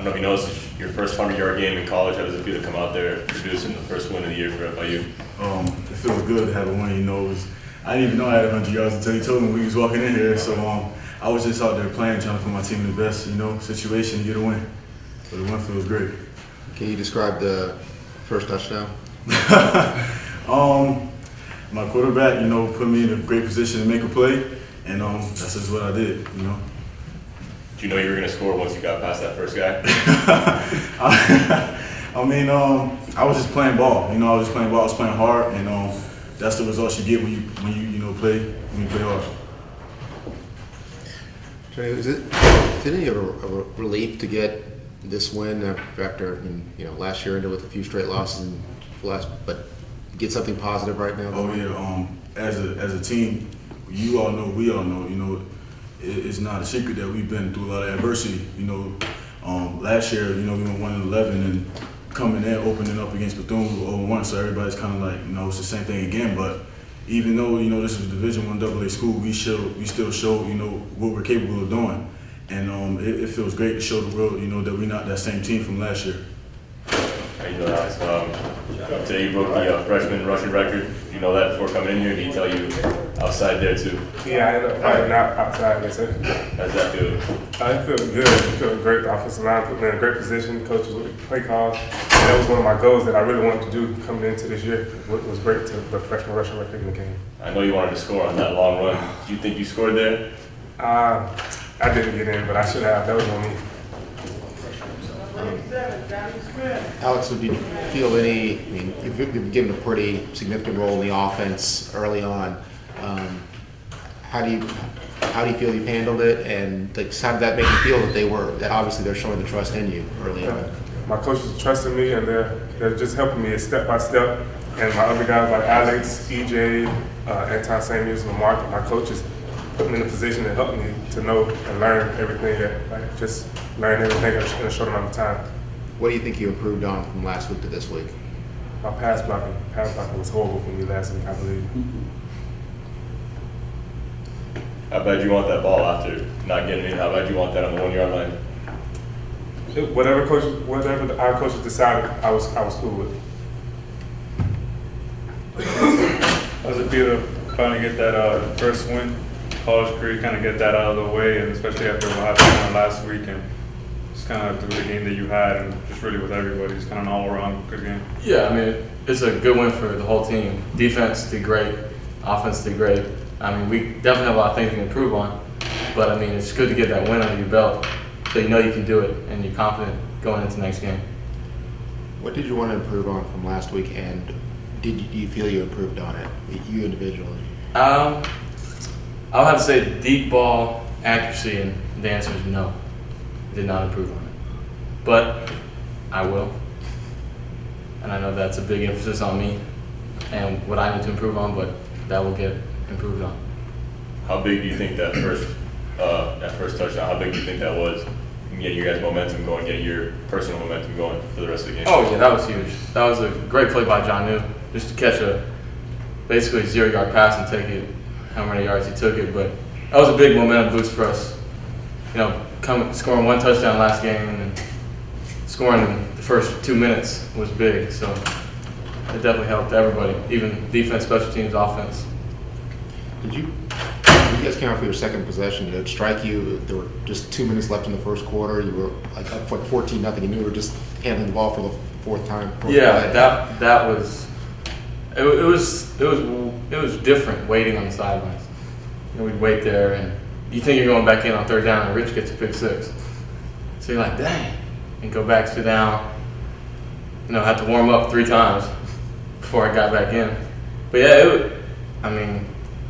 don't know if you noticed, your first 100-yard game in college. How does it feel to come out there and produce in the first win of the year for FIU? It feels good to have a win. I didn't even know I had 100 yards until he told me when we was walking in here. So I was just out there playing, trying to put my team in the best, situation to get a win. So the win feels great. Can you describe the first touchdown? My quarterback, put me in a great position to make a play, and that's just what I did, Did you know you were going to score once you got past that first guy? I was just playing ball. I was playing hard, and that's the results you get when you play hard. Is it any of a relief to get this win after last year ended with a few straight losses but get something positive right now? Oh yeah. As a team, we all know. It's not a secret that we've been through a lot of adversity. Last year, we went 1-11 and coming in, opening up against Bethune 0-1. So everybody's kind of like, it's the same thing again. But even though this is a Division I AA school, we still show what we're capable of doing, and it feels great to show the world that we're not that same team from last year. How you doing, Alex? Today you broke the freshman rushing record. You know that before coming in here? Did he tell you outside there too? Yeah, I ended up fighting outside, yes sir. How's that feel? I feel good. I feel great. The offensive line put me in a great position. Coaches with the play calls. And that was one of my goals that I really wanted to do coming into this year. It was great to the freshman rushing record in the game. I know you wanted to score on that long run. Do you think you scored there? I didn't get in, but I should have. That was on me. Alex, would you feel you've been given a pretty significant role in the offense early on. How do you feel you've handled it, and how did that make you feel that obviously they're showing the trust in you early on? My coaches are trusting me, and they're just helping me step by step. And my other guys like Alex, E.J, Anton Samuels, and Mark, my coaches put me in a position to help me to know and learn everything, just learn everything in a short amount of time. What do you think you improved on from last week to this week? My pass blocking was horrible for me last week, I believe. How bad you want that ball after not getting in? How bad you want that on the 1-yard line? Whatever our coaches decided, I was cool with. How does it feel to finally get that first win, college career, kind of get that out of the way, and especially after what happened last week, and just kind of through the game that you had, and just really with everybody, it's kind of an all-around good game? Yeah, it's a good win for the whole team. Defense did great, offense did great. We definitely have a lot of things to improve on, but it's good to get that win under your belt, so you know you can do it, and you're confident going into the next game. What did you want to improve on from last week, and do you feel you improved on it, you individually? I'll have to say deep ball accuracy, and the answer is no. Did not improve on it. But I will. And I know that's a big emphasis on me and what I need to improve on, but that will get improved on. How big do you think that first touchdown, how big do you think that was in getting your guys' momentum going, getting your personal momentum going for the rest of the game? Oh yeah, that was huge. That was a great play by Jonnu, just to catch a basically 0-yard pass and take it how many yards he took it. But that was a big momentum boost for us. Scoring one touchdown last game and scoring in the first 2 minutes was big. So it definitely helped everybody, even defense, special teams, offense. When you guys came out for your second possession, did it strike you there were just 2 minutes left in the first quarter? You were up for 14-0, and you were just handling the ball for the fourth time. Yeah, that was it was different waiting on the sidelines. We'd wait there, and you think you're going back in on third down, and Rich gets a pick six. So you're like, dang, and go back, sit down. Had to warm up 3 times before I got back in. But yeah,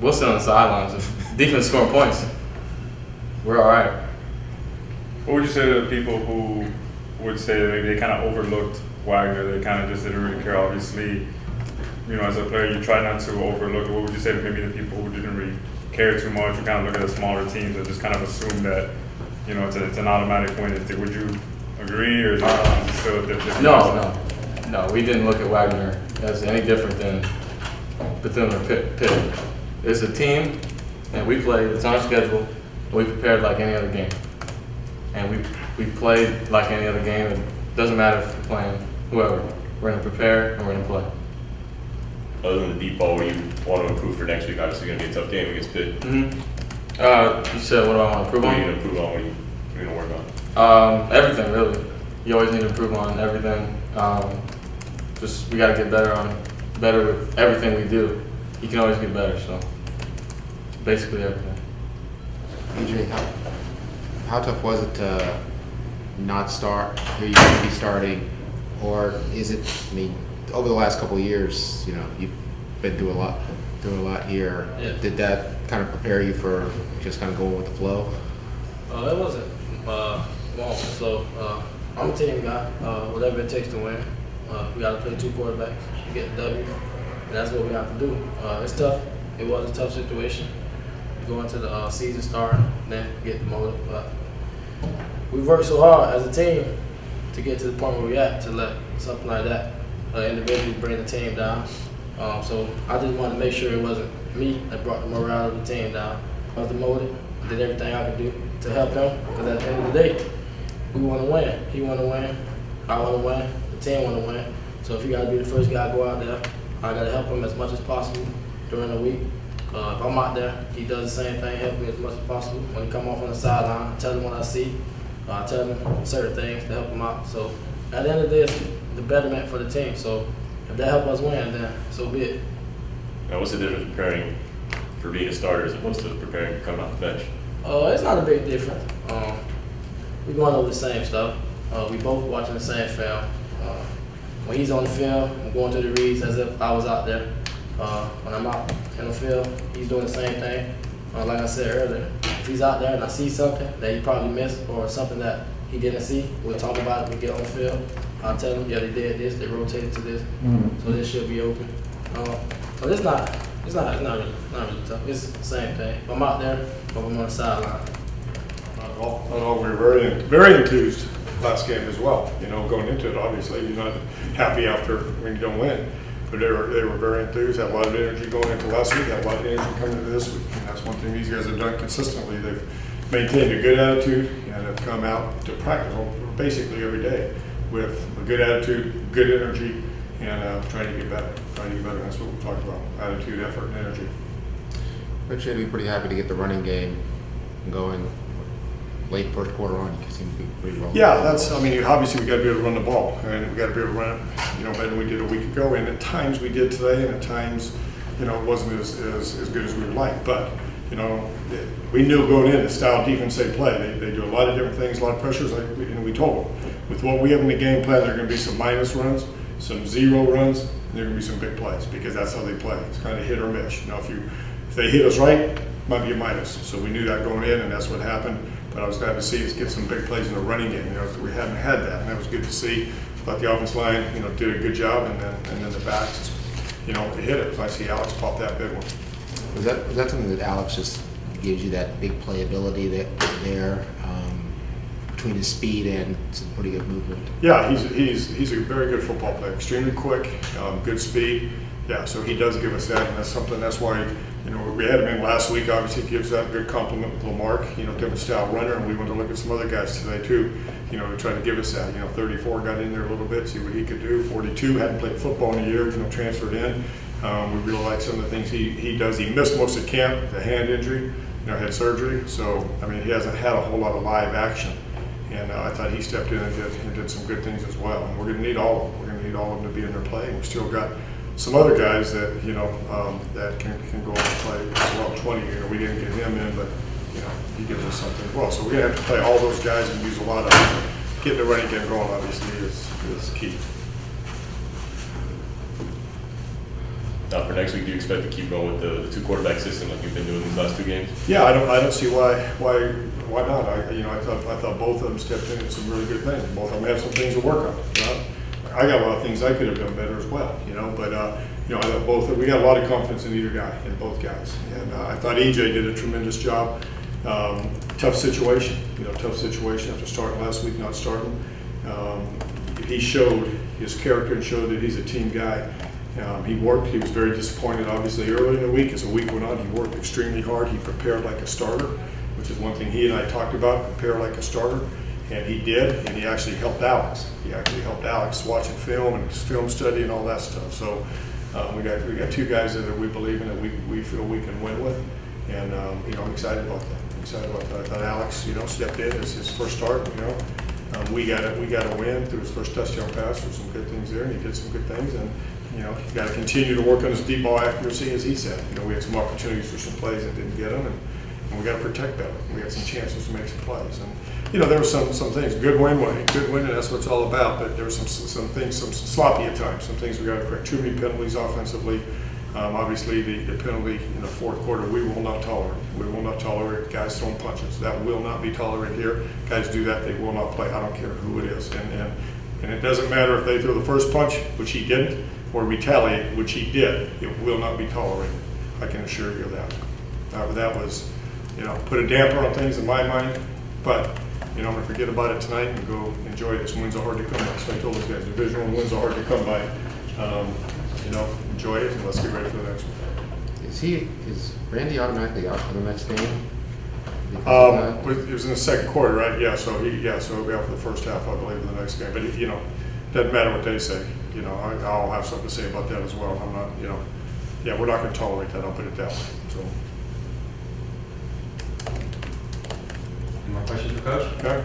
we'll sit on the sidelines. If defense scoring points, we're all right. What would you say to the people who would say that maybe they kind of overlooked Wagner? They kind of just didn't really care. Obviously, as a player, you try not to overlook it. What would you say to maybe the people who didn't really care too much, or kind of look at the smaller teams and just kind of assume that, it's an automatic win? Would you agree, or is it still a different? No, we didn't look at Wagner as any different than Bethune or Pitt. It's a team, and we play. It's on our schedule. We prepared like any other game. and we played like any other game. It doesn't matter if we're playing whoever. We're going to prepare and we're going to play. Other than the deep ball, where you want to improve for next week, obviously going to be a tough game against Pitt. You said, what do I want to improve What are on? you going to improve on? What are you going to work on? Everything, really. You always need to improve on everything. Just we got to get better with everything we do. You can always get better, so basically everything. E.J, how tough was it to not start? Who you going to be starting, or is it? I mean, over the last couple of years, you've been through a lot here. Yeah. Did that kind of prepare you for just kind of going with the flow? It wasn't long, so I'm a team guy. Whatever it takes to win. We got to play 2 quarterbacks to get the W, and that's what we have to do. It's tough. It was a tough situation. You go into the season starting, then get demoted, but we've worked so hard as a team to get to the point where we're at, to let something like that individually bring the team down. So I just wanted to make sure it wasn't me that brought the morale of the team down. I was demoted. I did everything I could do to help him, because at the end of the day, we want to win. He want to win. I want to win. The team want to win. So if you got to be the first guy to go out there, I got to help him as much as possible during the week. If I'm out there, he does the same thing, help me as much as possible. When he come off on the sideline, I tell him what I see. I tell him certain things to help him out. So at the end of the day, it's the betterment for the team. So if that helps us win, then so be it. Now, what's the difference preparing for being a starter as opposed to preparing to come off the bench? It's not a big difference. We're going over the same stuff. We both watching the same film. When he's on the field, I'm going through the reads as if I was out there. When I'm out in the field, he's doing the same thing. Like I said earlier, if he's out there and I see something that he probably missed or something that he didn't see, we'll talk about it when we get on the field. I'll tell him, yeah, they did this, they rotated to this, so this should be open. So it's not really tough. It's the same thing. If I'm out there, but I'm on the sideline. We were very enthused last game as well. Going into it, obviously, you're not happy after when you don't win. But they were very enthused, had a lot of energy going into last week, had a lot of energy coming into this week. And that's one thing these guys have done consistently. They've maintained a good attitude and have come out to practice basically every day with a good attitude, good energy, and trying to get better. That's what we talked about, attitude, effort, and energy. But you'd be pretty happy to get the running game going late first quarter on. You seem to be pretty well. Yeah, obviously we got to be able to run the ball, and we got to be able to run it, better than we did a week ago. And at times we did today, and at times, it wasn't as good as we would like. But, we knew going in the style of defense they play. They do a lot of different things, a lot of pressures, and we told them. With what we have in the game plan, there are going to be some minus runs, some zero runs, and there are going to be some big plays, because that's how they play. It's kind of hit or miss. If they hit us right, it might be a minus. So we knew that going in, and that's what happened. But I was glad to see us get some big plays in the running game. We haven't had that, and that was good to see. But the offense line, did a good job, and then the backs, hit it. So I see Alex pop that big one. Was that something that Alex just gives you, that big playability there between his speed and some pretty good movement? Yeah, he's a very good football player. Extremely quick, good speed. Yeah, so he does give us that, and that's why. We had him in last week. Obviously, he gives that a good compliment with Lamarck. Different style runner, and we want to look at some other guys today too. To try to give us that. 34 got in there a little bit, see what he could do. 42 hadn't played football in a year. Transferred in. We really like some of the things he does. He missed most of camp, the hand injury. Had surgery. So he hasn't had a whole lot of live action. And I thought he stepped in and did some good things as well. And we're going to need all of them. We're going to need all of them to be in their play. And we've still got some other guys that that can go and play as well. 20, we didn't get him in, but he gives us something as well. So we're gonna have to play all those guys and use a lot of getting the running game going. Obviously, is key. Now, for next week, do you expect to keep going with the 2 quarterback system like you've been doing these last 2 games? Yeah, I don't see why not. I thought both of them stepped in and some really good things. Both of them have some things to work on. I got a lot of things I could have done better as well, but I thought we got a lot of confidence in either guy, in both guys. And I thought E.J. did a tremendous job. Tough situation after starting last week, not starting. He showed his character and showed that he's a team guy. He worked. He was very disappointed, obviously, early in the week. As the week went on, he worked extremely hard. He prepared like a starter, which is one thing he and I talked about, prepare like a starter. And he did, and he actually helped Alex. He actually helped Alex watching film and film study and all that stuff. So we got two guys that we believe in, that we feel we can win with, and I'm excited about that. I'm excited about that. I thought Alex, stepped in as his first start. We got a win through his first touchdown pass. There's some good things there, and he did some good things. And he got to continue to work on his deep ball accuracy, as he said. We had some opportunities for some plays and didn't get them, and we got to protect better. We had some chances to make some plays, and there were some things. Good win, and that's what it's all about. But there were some things, some sloppy at times. Some things we got to correct. Too many penalties offensively. Obviously, the penalty in the fourth quarter, we will not tolerate. We will not tolerate guys throwing punches. That will not be tolerated here. Guys do that, they will not play. I don't care who it is. And it doesn't matter if they throw the first punch, which he didn't, or retaliate, which he did. It will not be tolerated. I can assure you of that. That was, put a damper on things in my mind. But, I'm going to forget about it tonight and go enjoy this. Wins are hard to come by. So I told those guys, Division I wins are hard to come by. Enjoy it, and let's get ready for the next one. Is Randy automatically out for the next game? It was in the second quarter, right? Yeah, so he'll be out for the first half, I believe, of the next game. But doesn't matter what they say. I'll have something to say about that as well. I'm not, we're not going to tolerate that. I'll put it that way. So. Any more questions for Coach? Okay.